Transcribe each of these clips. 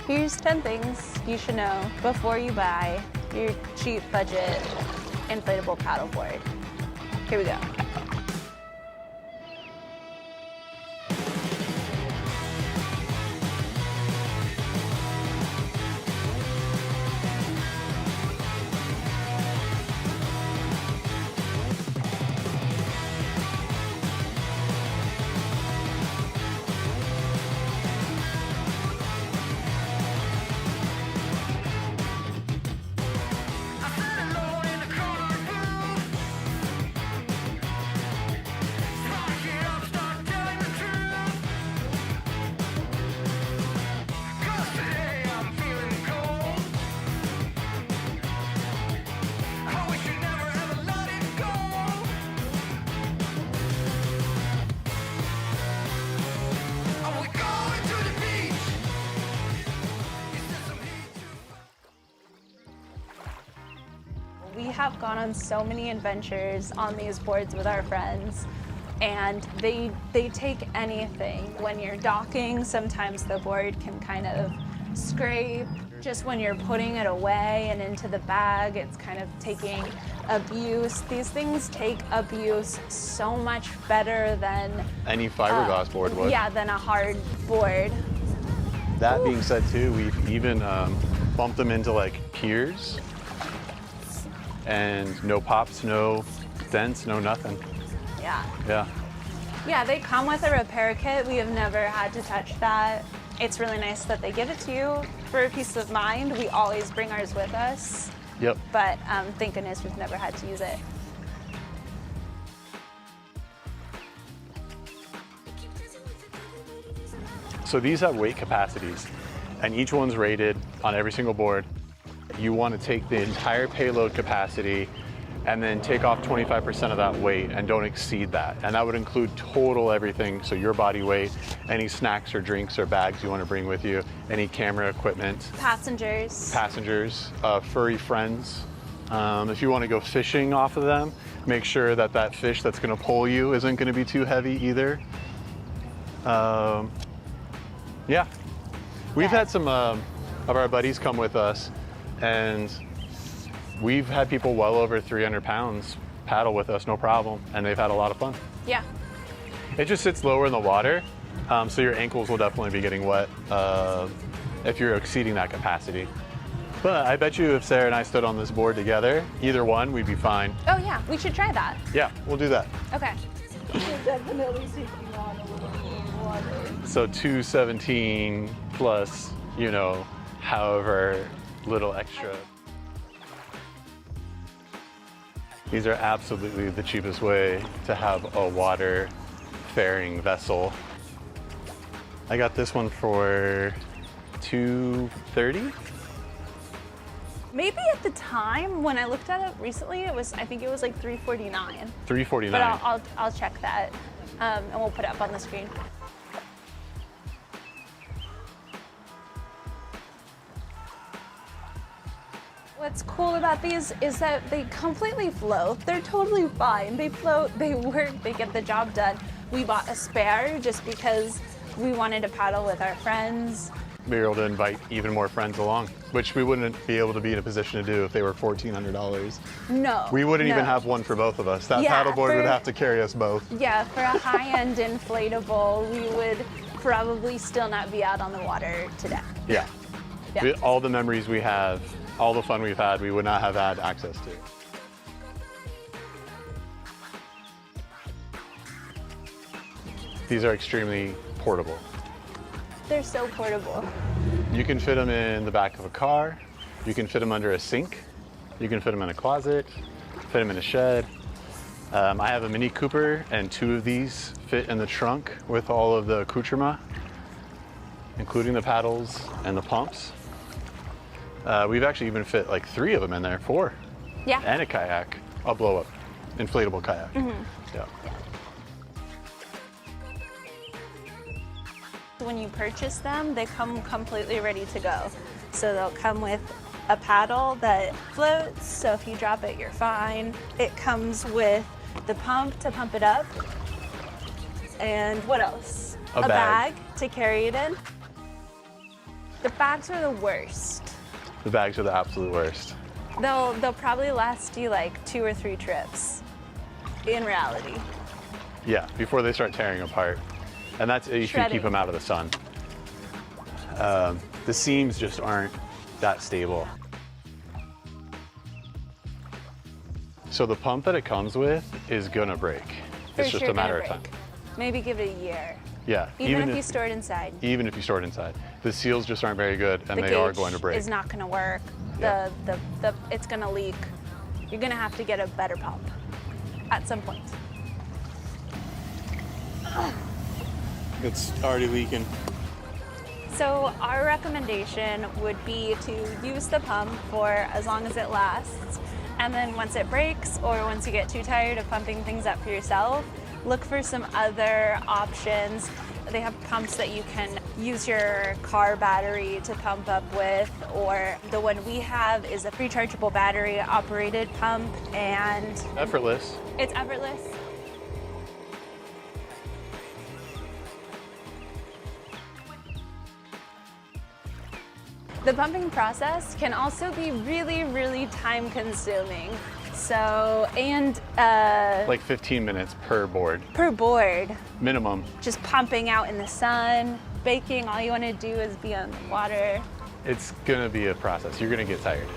Here's 10 things you should know before you buy your cheap budget inflatable paddleboard. Here we go. We have gone on so many adventures on these boards with our friends, and they take anything. When you're docking, sometimes the board can kind of scrape. Just when you're putting it away and into the bag, it's kind of taking abuse. These things take abuse so much better than any fiberglass board would. Yeah, than a hard board. That being said too, we've even bumped them into like piers, and no pops, no dents, no nothing. Yeah. Yeah. Yeah, they come with a repair kit. We have never had to touch that. It's really nice that they give it to you for peace of mind. We always bring ours with us. Yep. But thank goodness we've never had to use it. So these have weight capacities, and each one's rated on every single board. You want to take the entire payload capacity and then take off 25% of that weight and don't exceed that. And that would include total everything, so your body weight, any snacks or drinks or bags you want to bring with you, any camera equipment. Passengers, furry friends. If you want to go fishing off of them, make sure that that fish that's going to pull you isn't going to be too heavy either. Yeah. We've had some of our buddies come with us, and we've had people well over 300 pounds paddle with us, no problem, and they've had a lot of fun. Yeah. It just sits lower in the water, so your ankles will definitely be getting wet if you're exceeding that capacity. But I bet you if Sarah and I stood on this board together, either one, we'd be fine. Oh yeah, we should try that. Yeah, we'll do that. Okay. Definitely taking on a little more water. So 217 plus, you know, however little extra. These are absolutely the cheapest way to have a water faring vessel. I got this one for $230. Maybe at the time when I looked at it recently, I think it was like $349. $349. But I'll check that, and we'll put it up on the screen. What's cool about these is that they completely float. They're totally fine. They float, they work, they get the job done. We bought a spare just because we wanted to paddle with our friends. We were able to invite even more friends along, which we wouldn't be able to be in a position to do if they were $1,400. No. We wouldn't even have one for both of us. That paddleboard would have to carry us both. Yeah, for a high-end inflatable, we would probably still not be out on the water today. Yeah. All the memories we have, all the fun we've had, we would not have had access to. These are extremely portable. They're so portable. You can fit them in the back of a car. You can fit them under a sink. You can fit them in a closet, fit them in a shed. I have a Mini Cooper, and 2 of these fit in the trunk with all of the accoutrement, including the paddles and the pumps. We've actually even fit like 3 of them in there, 4. Yeah. And a kayak, a blow-up, inflatable kayak. Yeah. when you purchase them, they come completely ready to go. So they'll come with a paddle that floats, so if you drop it, you're fine. It comes with the pump to pump it up. And what else? A bag to carry it in. The bags are the worst. The bags are the absolute worst. They'll probably last you like 2 or 3 trips in reality. Yeah, before they start tearing apart. And that's if you keep them out of the sun. The seams just aren't that stable. So the pump that it comes with is gonna break. It's just a matter of time. Maybe give it a year. Yeah. Even if you store it inside. Even if you store it inside. The seals just aren't very good and they are going to break. It's not gonna work. Yeah. It's gonna leak. You're gonna have to get a better pump at some point. It's already leaking. So our recommendation would be to use the pump for as long as it lasts. And then once it breaks or once you get too tired of pumping things up for yourself, look for some other options. They have pumps that you can use your car battery to pump up with, or the one we have is a rechargeable battery operated pump, and Effortless. it's effortless. The pumping process can also be really, really time consuming. So, and Like 15 minutes per board. per board, Minimum. just pumping out in the sun, baking, all you want to do is be on the water. It's gonna be a process. You're gonna get tired.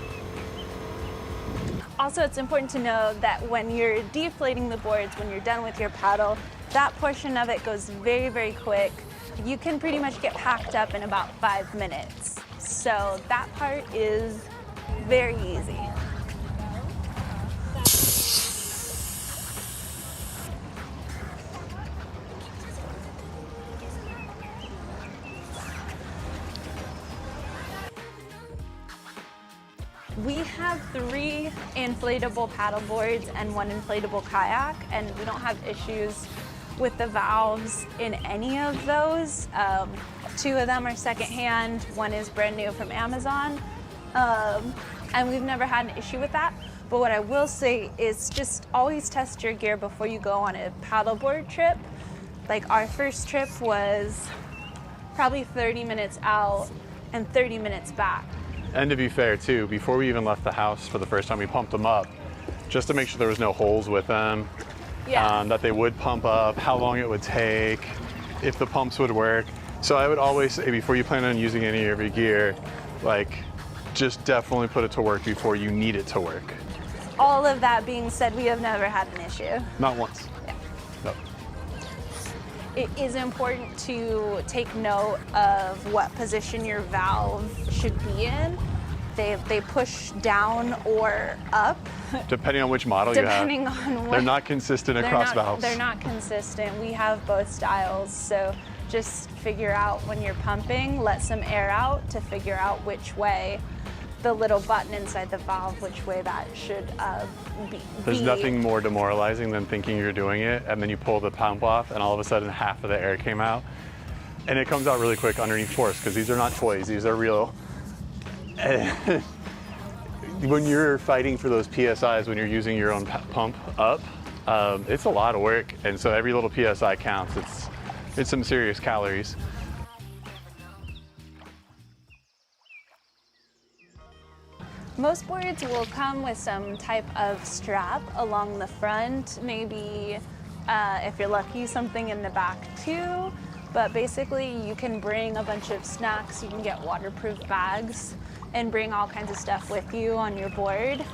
Also, it's important to know that when you're deflating the boards, when you're done with your paddle, that portion of it goes very, very quick. You can pretty much get packed up in about 5 minutes. So that part is very easy. We have 3 inflatable paddle boards and 1 inflatable kayak, and we don't have issues with the valves in any of those. 2 of them are secondhand, 1 is brand new from Amazon, and we've never had an issue with that. But what I will say is just always test your gear before you go on a paddleboard trip. Like our first trip was probably 30 minutes out and 30 minutes back. And to be fair too, before we even left the house for the first time, we pumped them up just to make sure there was no holes with them, that they would pump up, how long it would take, if the pumps would work. So I would always say before you plan on using any of your gear, like just definitely put it to work before you need it to work. All of that being said, we have never had an issue. Not once. Yeah. No. It is important to take note of what position your valve should be in. They push down or up. Depending on which model you have. Depending on what. They're not consistent across valves. They're not consistent. We have both styles, so just figure out when you're pumping, let some air out to figure out which way the little button inside the valve, which way that should be. There's nothing more demoralizing than thinking you're doing it and then you pull the pump off and all of a sudden half of the air came out. And it comes out really quick underneath force because these are not toys, these are real. When you're fighting for those PSIs, when you're using your own pump up, it's a lot of work. And so every little PSI counts. It's some serious calories. Most boards will come with some type of strap along the front, maybe if you're lucky, something in the back too. But basically you can bring a bunch of snacks, you can get waterproof bags and bring all kinds of stuff with you on your board.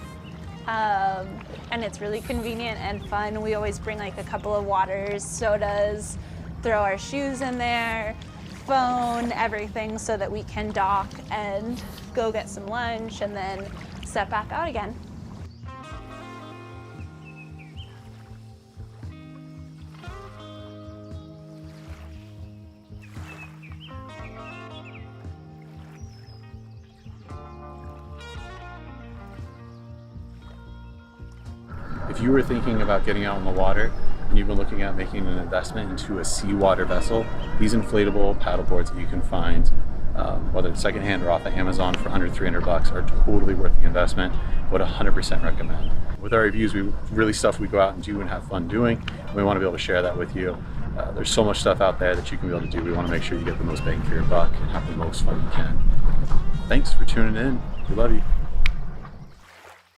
And it's really convenient and fun. We always bring like a couple of waters, sodas, throw our shoes in there, phone, everything so that we can dock and go get some lunch and then step back out again. If you were thinking about getting out on the water, and you've been looking at making an investment into a seawater vessel, these inflatable paddle boards that you can find, whether it's secondhand or off of Amazon for under 300 bucks, are totally worth the investment. Would 100% recommend. With our reviews, we really stuff we go out and do and have fun doing. And we want to be able to share that with you. There's so much stuff out there that you can be able to do. We want to make sure you get the most bang for your buck and have the most fun you can. Thanks for tuning in. We love you.